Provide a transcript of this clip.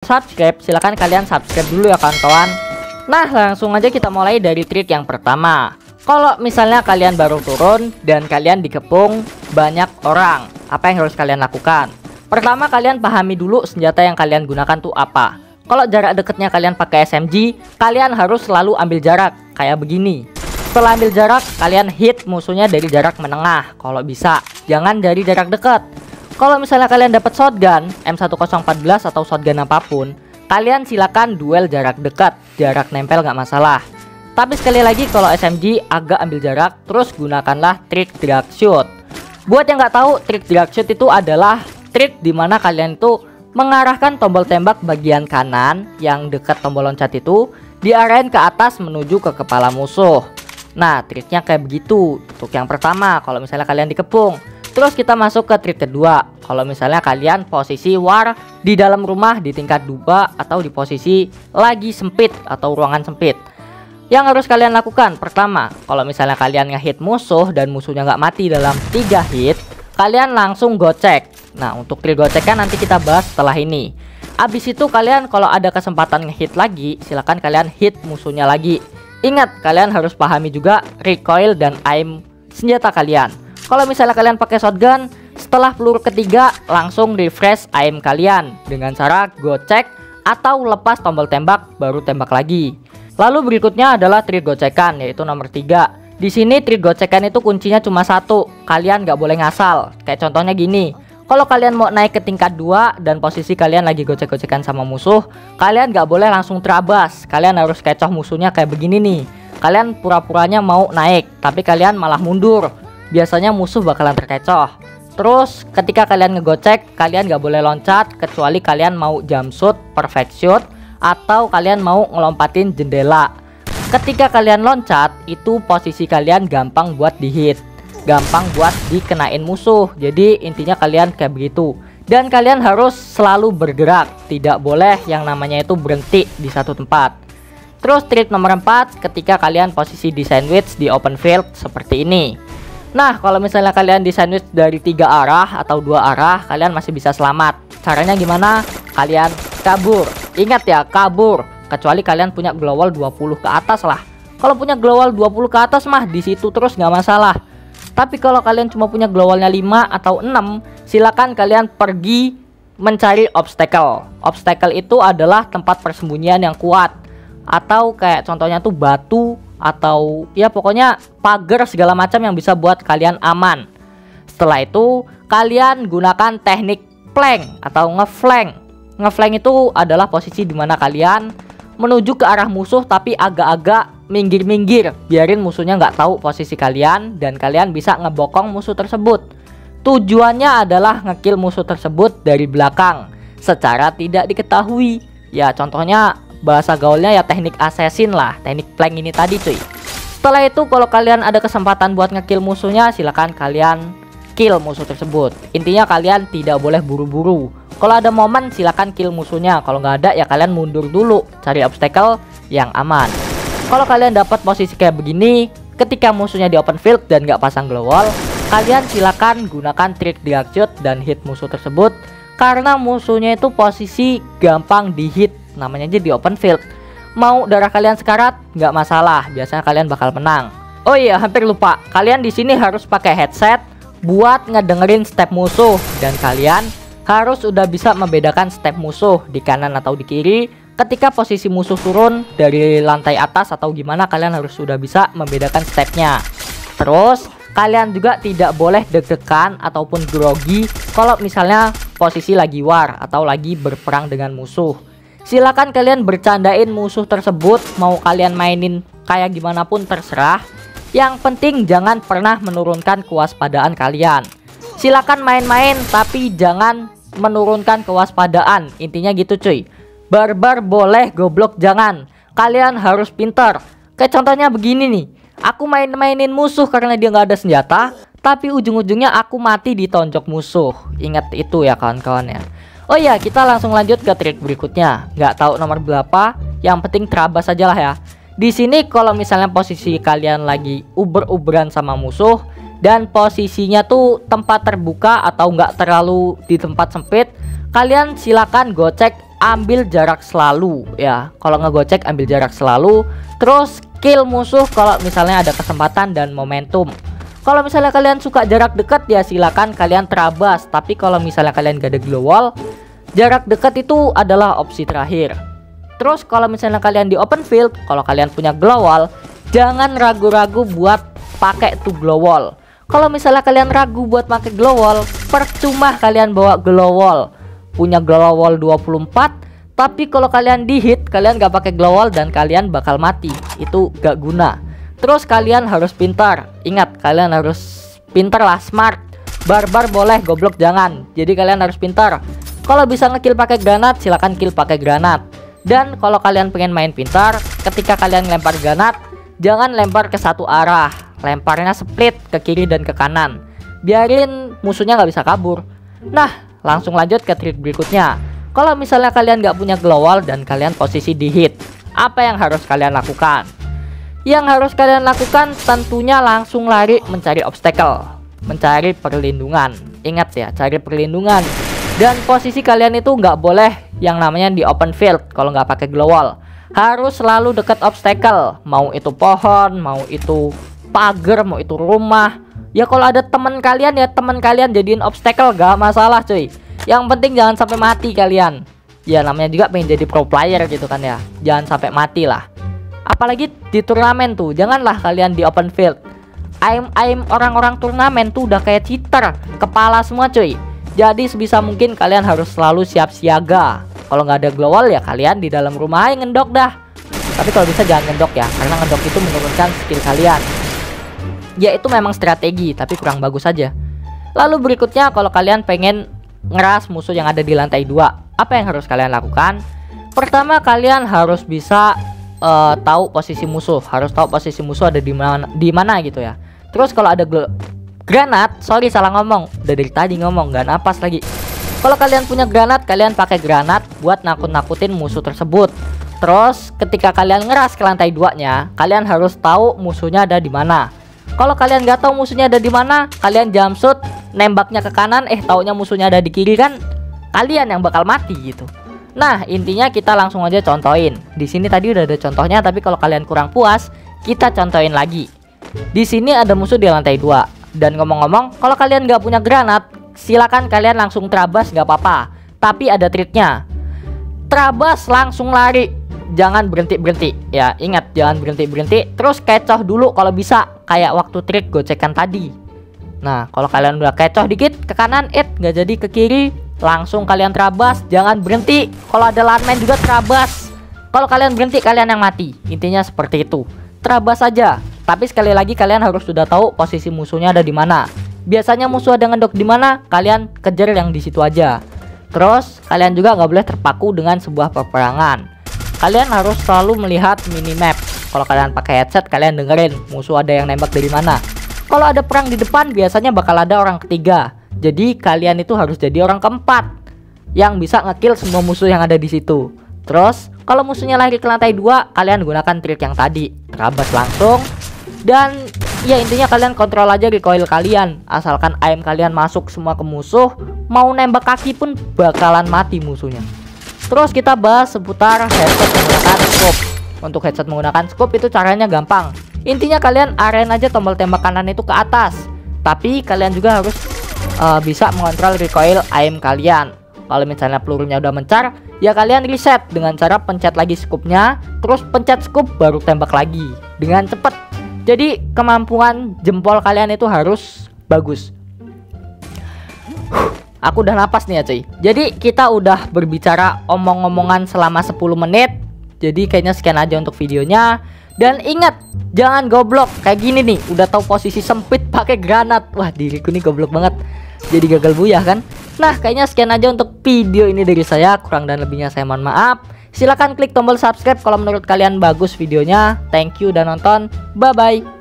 Subscribe, silahkan kalian subscribe dulu ya kawan-kawan. Nah, langsung aja kita mulai dari trik yang pertama. Kalau misalnya kalian baru turun dan kalian dikepung banyak orang, apa yang harus kalian lakukan? Pertama, kalian pahami dulu senjata yang kalian gunakan tuh apa. Kalau jarak dekatnya kalian pakai SMG, kalian harus selalu ambil jarak kayak begini. Setelah ambil jarak, kalian hit musuhnya dari jarak menengah kalau bisa, jangan dari jarak dekat. Kalau misalnya kalian dapat shotgun M1014 atau shotgun apapun, kalian silakan duel jarak dekat, jarak nempel nggak masalah. Tapi sekali lagi, kalau SMG agak ambil jarak, terus gunakanlah trik drag shoot. Buat yang nggak tahu, trik drag shoot itu adalah trik dimana kalian itu mengarahkan tombol tembak bagian kanan yang dekat tombol loncat itu diarahin ke atas menuju ke kepala musuh. Nah, triknya kayak begitu. Untuk yang pertama, kalau misalnya kalian dikepung. Terus kita masuk ke trik kedua. Kalau misalnya kalian posisi war di dalam rumah di tingkat 2 atau di posisi lagi sempit atau ruangan sempit. Yang harus kalian lakukan, pertama, kalau misalnya kalian ngehit musuh dan musuhnya nggak mati dalam 3 hit, kalian langsung gocek. Nah, untuk trik goceknya nanti kita bahas setelah ini. Abis itu kalian kalau ada kesempatan ngehit lagi, silahkan kalian hit musuhnya lagi. Ingat, kalian harus pahami juga recoil dan aim senjata kalian. Kalau misalnya kalian pakai shotgun, setelah peluru ketiga langsung refresh aim kalian dengan cara gocek atau lepas tombol tembak baru tembak lagi. Lalu berikutnya adalah trik gocekan, yaitu nomor 3. Di sini trik gocekan itu kuncinya cuma satu, kalian nggak boleh ngasal. Kayak contohnya gini, kalau kalian mau naik ke tingkat 2 dan posisi kalian lagi gocek-gocekan sama musuh, kalian nggak boleh langsung terabas. Kalian harus kecoh musuhnya kayak begini nih. Kalian pura-puranya mau naik, tapi kalian malah mundur. Biasanya musuh bakalan terkecoh. Terus ketika kalian ngegocek, kalian nggak boleh loncat kecuali kalian mau jump shoot, perfect shoot, atau kalian mau ngelompatin jendela. Ketika kalian loncat, itu posisi kalian gampang buat dihit, gampang buat dikenain musuh. Jadi intinya kalian kayak begitu. Dan kalian harus selalu bergerak, tidak boleh yang namanya itu berhenti di satu tempat. Terus trik nomor 4, ketika kalian posisi di sandwich di open field seperti ini. Nah, kalau misalnya kalian di sandwich dari 3 arah atau 2 arah, kalian masih bisa selamat. Caranya gimana? Kalian kabur. Ingat ya, kabur. Kecuali kalian punya glowal 20 ke atas lah. Kalau punya glowal 20 ke atas mah di situ terus nggak masalah. Tapi kalau kalian cuma punya glowalnya 5 atau 6, silakan kalian pergi mencari obstacle. Obstacle itu adalah tempat persembunyian yang kuat. Atau kayak contohnya tuh batu, atau ya pokoknya pagar segala macam yang bisa buat kalian aman. Setelah itu kalian gunakan teknik flank atau ngeflank. Ngeflank itu adalah posisi dimana kalian menuju ke arah musuh tapi agak-agak minggir-minggir, biarin musuhnya nggak tahu posisi kalian dan kalian bisa ngebokong musuh tersebut. Tujuannya adalah ngekill musuh tersebut dari belakang secara tidak diketahui. Ya contohnya bahasa gaulnya ya teknik assassin lah, teknik flank ini tadi cuy. Setelah itu kalau kalian ada kesempatan buat ngekill musuhnya, silakan kalian kill musuh tersebut. Intinya kalian tidak boleh buru-buru. Kalau ada momen silakan kill musuhnya, kalau nggak ada ya kalian mundur dulu, cari obstacle yang aman. Kalau kalian dapat posisi kayak begini, ketika musuhnya di open field dan nggak pasang glow wall, kalian silakan gunakan trik drag shoot dan hit musuh tersebut. Karena musuhnya itu posisi gampang dihit, namanya aja di open field. Mau darah kalian sekarat nggak masalah, biasanya kalian bakal menang. Oh iya, hampir lupa, kalian di sini harus pakai headset buat ngedengerin step musuh, dan kalian harus udah bisa membedakan step musuh di kanan atau di kiri. Ketika posisi musuh turun dari lantai atas atau gimana, kalian harus sudah bisa membedakan stepnya. Terus kalian juga tidak boleh deg-degan ataupun grogi kalau misalnya posisi lagi war atau lagi berperang dengan musuh. Silakan kalian bercandain musuh tersebut, mau kalian mainin kayak gimana pun terserah. Yang penting jangan pernah menurunkan kewaspadaan kalian. Silakan main-main tapi jangan menurunkan kewaspadaan. Intinya gitu cuy. Barbar boleh, goblok jangan. Kalian harus pintar. Kayak contohnya begini nih. Aku main-mainin musuh karena dia nggak ada senjata, tapi ujung-ujungnya aku mati ditonjok musuh. Ingat itu ya kawan-kawan ya. Oh iya, kita langsung lanjut ke trik berikutnya. Nggak tahu nomor berapa, yang penting terabas aja lah ya. Di sini kalau misalnya posisi kalian lagi uber-uberan sama musuh dan posisinya tuh tempat terbuka atau nggak terlalu di tempat sempit, kalian silakan gocek ambil jarak selalu ya. Kalau ngegocek ambil jarak selalu. Terus kill musuh kalau misalnya ada kesempatan dan momentum. Kalau misalnya kalian suka jarak dekat ya silakan kalian terabas. Tapi kalau misalnya kalian gak ada glow wall, jarak dekat itu adalah opsi terakhir. Terus kalau misalnya kalian di open field, kalau kalian punya glow wall, jangan ragu-ragu buat pakai tuh glow wall. Kalau misalnya kalian ragu buat pakai glow wall, percuma kalian bawa glow wall. Punya glow wall 24, tapi kalau kalian di hit, kalian gak pakai glow wall dan kalian bakal mati. Itu gak guna. Terus kalian harus pintar. Ingat, kalian harus pintar lah, smart. Barbar boleh, goblok jangan. Jadi kalian harus pintar. Kalau bisa ngekill pakai granat, silakan kill pakai granat. Dan kalau kalian pengen main pintar, ketika kalian lempar granat, jangan lempar ke satu arah. Lemparnya split ke kiri dan ke kanan. Biarin musuhnya nggak bisa kabur. Nah, langsung lanjut ke trik berikutnya. Kalau misalnya kalian nggak punya glow wall dan kalian posisi di hit, apa yang harus kalian lakukan? Yang harus kalian lakukan tentunya langsung lari mencari obstacle, mencari perlindungan. Ingat ya, cari perlindungan. Dan posisi kalian itu nggak boleh yang namanya di open field kalau nggak pakai glow wall. Harus selalu dekat obstacle, mau itu pohon, mau itu pagar, mau itu rumah. Ya kalau ada teman kalian ya teman kalian jadiin obstacle, gak masalah cuy. Yang penting jangan sampai mati kalian. Ya namanya juga pengen jadi pro player gitu kan ya. Jangan sampai mati lah. Apalagi di turnamen tuh, janganlah kalian di open field. Aim orang-orang turnamen tuh udah kayak cheater, kepala semua cuy. Jadi sebisa mungkin kalian harus selalu siap siaga. Kalau nggak ada glow wall ya kalian di dalam rumah aja ngendok dah. Tapi kalau bisa jangan ngendok ya, karena ngendok itu menurunkan skill kalian. Ya itu memang strategi, tapi kurang bagus aja. Lalu berikutnya kalau kalian pengen ngeras musuh yang ada di lantai 2, apa yang harus kalian lakukan? Pertama kalian harus bisa tahu posisi musuh, harus tahu posisi musuh ada di mana gitu ya. Terus kalau ada granat, sorry salah ngomong, udah dari tadi ngomong nggak napas lagi. Kalau kalian punya granat, kalian pakai granat buat nakut-nakutin musuh tersebut. Terus ketika kalian ngeras ke lantai 2-nya, kalian harus tahu musuhnya ada di mana. Kalau kalian nggak tahu musuhnya ada di mana, kalian jump shoot, nembaknya ke kanan, taunya musuhnya ada di kiri kan, kalian yang bakal mati gitu. Nah, intinya kita langsung aja contohin. Di sini tadi udah ada contohnya, tapi kalau kalian kurang puas, kita contohin lagi. Di sini ada musuh di lantai 2. Dan ngomong-ngomong, kalau kalian nggak punya granat, silakan kalian langsung terabas nggak apa-apa. Tapi ada triknya. Terabas langsung lari. Jangan berhenti-berhenti. Ya, ingat jangan berhenti-berhenti. Terus kecoh dulu kalau bisa, kayak waktu trik gocekan tadi. Nah, kalau kalian udah kecoh dikit ke kanan, nggak jadi ke kiri, langsung kalian terabas, jangan berhenti. Kalau ada landmine juga terabas. Kalau kalian berhenti kalian yang mati. Intinya seperti itu. Terabas aja. Tapi sekali lagi kalian harus sudah tahu posisi musuhnya ada di mana. Biasanya musuh ada ngedok di mana, kalian kejar yang di situ aja. Terus kalian juga nggak boleh terpaku dengan sebuah peperangan. Kalian harus selalu melihat minimap. Kalau kalian pakai headset, kalian dengerin musuh ada yang nembak dari mana. Kalau ada perang di depan, biasanya bakal ada orang ketiga. Jadi kalian itu harus jadi orang keempat yang bisa ngekill semua musuh yang ada di situ. Terus kalau musuhnya lari ke lantai 2, kalian gunakan trik yang tadi, terabas langsung. Dan ya intinya kalian kontrol aja recoil kalian. Asalkan aim kalian masuk semua ke musuh, mau nembak kaki pun bakalan mati musuhnya. Terus kita bahas seputar headset menggunakan scope. Untuk headset menggunakan scope itu caranya gampang. Intinya kalian aren aja tombol tembak kanan itu ke atas. Tapi kalian juga harus bisa mengontrol recoil aim kalian. Kalau misalnya pelurunya udah mencar, ya kalian reset dengan cara pencet lagi scope-nya, terus pencet scope baru tembak lagi dengan cepet. Jadi kemampuan jempol kalian itu harus bagus. Aku udah napas nih ya cuy. Jadi kita udah berbicara omong-omongan selama 10 menit. Jadi kayaknya sekian aja untuk videonya. Dan ingat, jangan goblok kayak gini nih. Udah tahu posisi sempit pakai granat. Wah, diriku nih goblok banget. Jadi gagal buyah kan. Nah, kayaknya sekian aja untuk video ini dari saya. Kurang dan lebihnya saya mohon maaf. Silahkan klik tombol subscribe kalau menurut kalian bagus videonya. Thank you udah nonton. Bye bye.